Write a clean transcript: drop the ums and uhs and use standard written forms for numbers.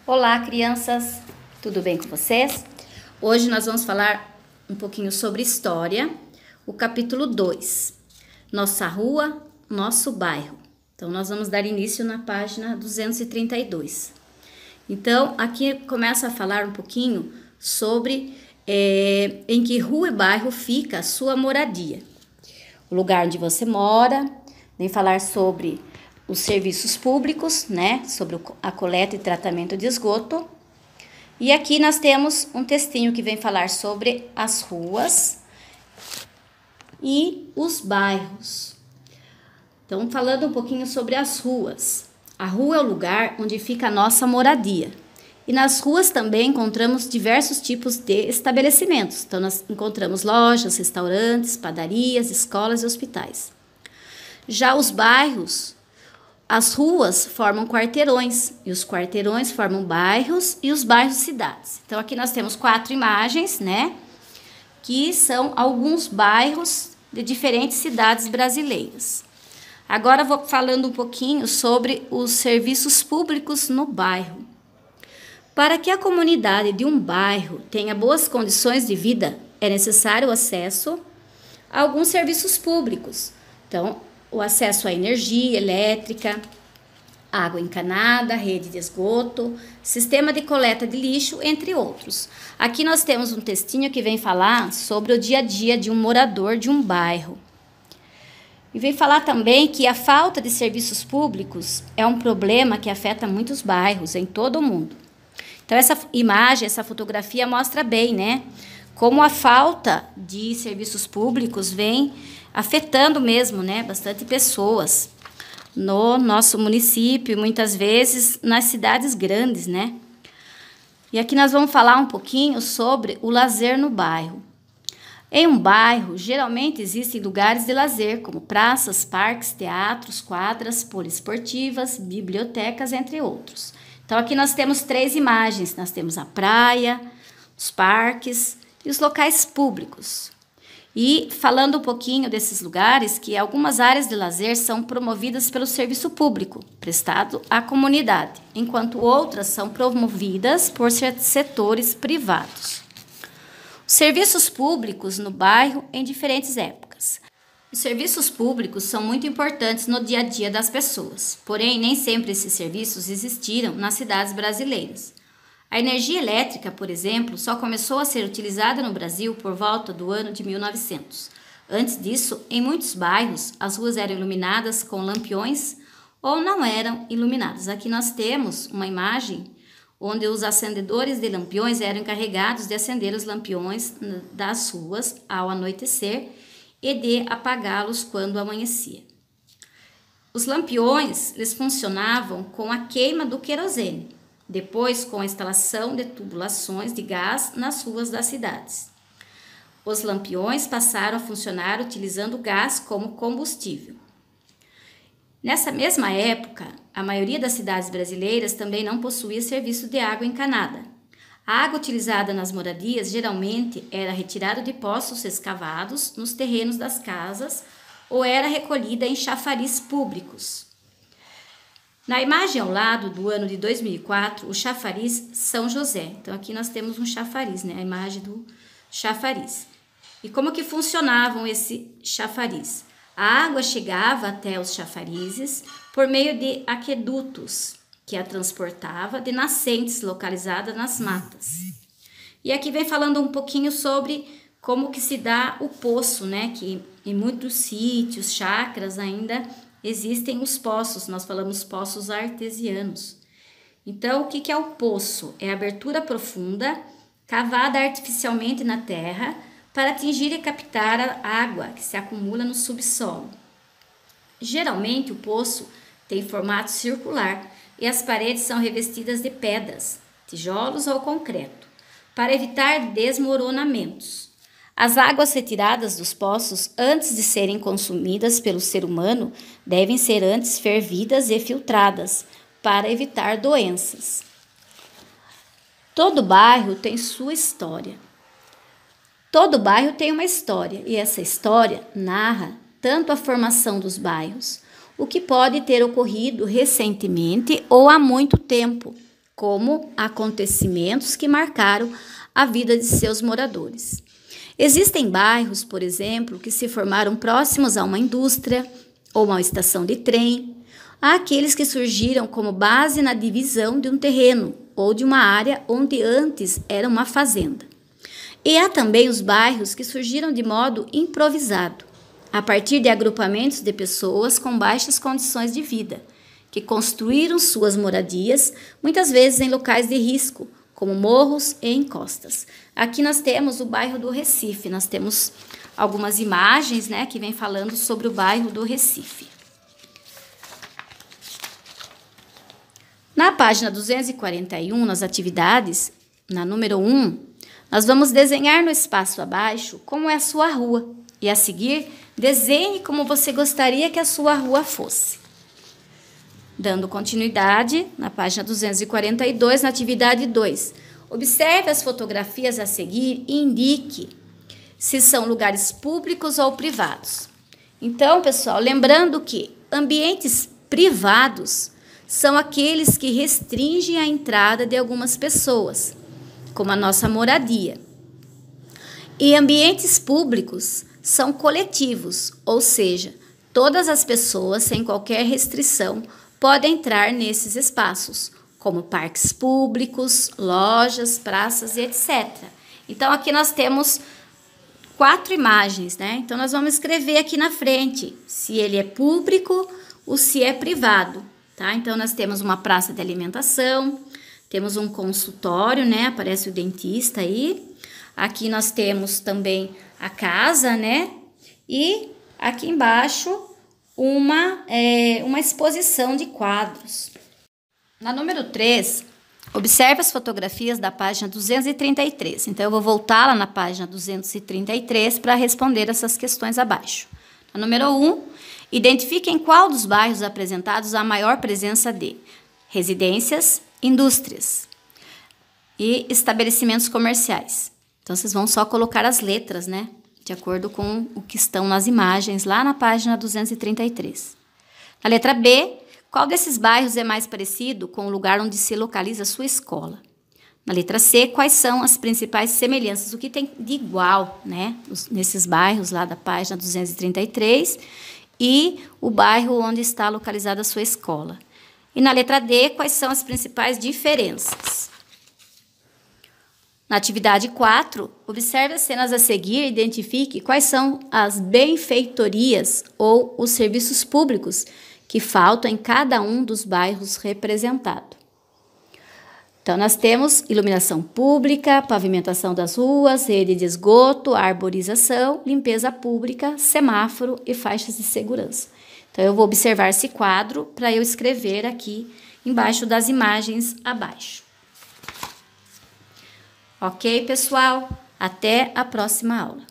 Olá, crianças! Tudo bem com vocês? Hoje nós vamos falar um pouquinho sobre história, o capítulo 2, Nossa Rua, Nosso Bairro. Então, nós vamos dar início na página 232. Então, aqui começa a falar um pouquinho sobre em que rua e bairro fica a sua moradia. O lugar onde você mora, vem falar sobre os serviços públicos, né? Sobre a coleta e tratamento de esgoto. E aqui nós temos um textinho que vem falar sobre as ruas e os bairros. Então, falando um pouquinho sobre as ruas. A rua é o lugar onde fica a nossa moradia. E nas ruas também encontramos diversos tipos de estabelecimentos. Então, nós encontramos lojas, restaurantes, padarias, escolas e hospitais. Já os bairros, as ruas formam quarteirões, e os quarteirões formam bairros e os bairros cidades. Então, aqui nós temos 4 imagens, né? Que são alguns bairros de diferentes cidades brasileiras. Agora, vou falando um pouquinho sobre os serviços públicos no bairro. Para que a comunidade de um bairro tenha boas condições de vida, é necessário o acesso a alguns serviços públicos. Então, o acesso à energia elétrica, água encanada, rede de esgoto, sistema de coleta de lixo, entre outros. Aqui nós temos um textinho que vem falar sobre o dia a dia de um morador de um bairro. E vem falar também que a falta de serviços públicos é um problema que afeta muitos bairros em todo o mundo. Então, essa imagem, essa fotografia mostra bem, né? Como a falta de serviços públicos vem afetando mesmo, né? Bastante pessoas no nosso município, muitas vezes nas cidades grandes, né? E aqui nós vamos falar um pouquinho sobre o lazer no bairro. Em um bairro, geralmente existem lugares de lazer, como praças, parques, teatros, quadras poliesportivas, bibliotecas, entre outros. Então, aqui nós temos 3 imagens. Nós temos a praia, os parques e os locais públicos. E falando um pouquinho desses lugares, que algumas áreas de lazer são promovidas pelo serviço público, prestado à comunidade, enquanto outras são promovidas por setores privados. Os serviços públicos no bairro em diferentes épocas. Os serviços públicos são muito importantes no dia a dia das pessoas, porém nem sempre esses serviços existiram nas cidades brasileiras. A energia elétrica, por exemplo, só começou a ser utilizada no Brasil por volta do ano de 1900. Antes disso, em muitos bairros, as ruas eram iluminadas com lampiões ou não eram iluminadas. Aqui nós temos uma imagem onde os acendedores de lampiões eram encarregados de acender os lampiões das ruas ao anoitecer e de apagá-los quando amanhecia. Os lampiões, eles funcionavam com a queima do querosene, depois com a instalação de tubulações de gás nas ruas das cidades. Os lampiões passaram a funcionar utilizando gás como combustível. Nessa mesma época, a maioria das cidades brasileiras também não possuía serviço de água encanada. A água utilizada nas moradias geralmente era retirada de poços escavados nos terrenos das casas ou era recolhida em chafariz públicos. Na imagem ao lado do ano de 2004, o chafariz São José. Então, aqui nós temos um chafariz, né? A imagem do chafariz. E como que funcionavam esse chafariz? A água chegava até os chafarizes por meio de aquedutos, que a transportava de nascentes localizadas nas matas. E aqui vem falando um pouquinho sobre como que se dá o poço, né? Que em muitos sítios, chácaras ainda existem os poços, nós falamos poços artesianos. Então, o que é o poço? É a abertura profunda, cavada artificialmente na terra, para atingir e captar a água que se acumula no subsolo. Geralmente, o poço tem formato circular e as paredes são revestidas de pedras, tijolos ou concreto, para evitar desmoronamentos. As águas retiradas dos poços, antes de serem consumidas pelo ser humano, devem ser antes fervidas e filtradas, para evitar doenças. Todo bairro tem sua história. Todo bairro tem uma história, e essa história narra tanto a formação dos bairros, o que pode ter ocorrido recentemente ou há muito tempo, como acontecimentos que marcaram a vida de seus moradores. Existem bairros, por exemplo, que se formaram próximos a uma indústria ou uma estação de trem. Há aqueles que surgiram como base na divisão de um terreno ou de uma área onde antes era uma fazenda. E há também os bairros que surgiram de modo improvisado, a partir de agrupamentos de pessoas com baixas condições de vida, que construíram suas moradias, muitas vezes em locais de risco, como morros e encostas. Aqui nós temos o bairro do Recife, nós temos algumas imagens, né, que vem falando sobre o bairro do Recife. Na página 241, nas atividades, na número 1, nós vamos desenhar no espaço abaixo como é a sua rua. E a seguir, desenhe como você gostaria que a sua rua fosse. Dando continuidade, na página 242, na atividade 2, observe as fotografias a seguir e indique se são lugares públicos ou privados. Então, pessoal, lembrando que ambientes privados são aqueles que restringem a entrada de algumas pessoas, como a nossa moradia. E ambientes públicos são coletivos, ou seja, todas as pessoas, sem qualquer restrição, podem entrar nesses espaços, como parques públicos, lojas, praças e etc. Então, aqui nós temos 4 imagens, né? Então, nós vamos escrever aqui na frente se ele é público ou se é privado, tá? Então, nós temos uma praça de alimentação, temos um consultório, né? Aparece o dentista aí. Aqui nós temos também a casa, né? E aqui embaixo uma exposição de quadros. Na número 3, observe as fotografias da página 233. Então, eu vou voltar lá na página 233 para responder essas questões abaixo. Na número 1, identifique em qual dos bairros apresentados há maior presença de residências, indústrias e estabelecimentos comerciais. Então, vocês vão só colocar as letras, né? De acordo com o que estão nas imagens, lá na página 233. Na letra B, qual desses bairros é mais parecido com o lugar onde se localiza a sua escola? Na letra C, quais são as principais semelhanças? O que tem de igual, né? Nesses bairros lá da página 233 e o bairro onde está localizada a sua escola. E na letra D, quais são as principais diferenças? Na atividade 4, observe as cenas a seguir e identifique quais são as benfeitorias ou os serviços públicos que faltam em cada um dos bairros representados. Então, nós temos iluminação pública, pavimentação das ruas, rede de esgoto, arborização, limpeza pública, semáforo e faixas de segurança. Então, eu vou observar esse quadro para eu escrever aqui embaixo das imagens abaixo. Ok, pessoal? Até a próxima aula.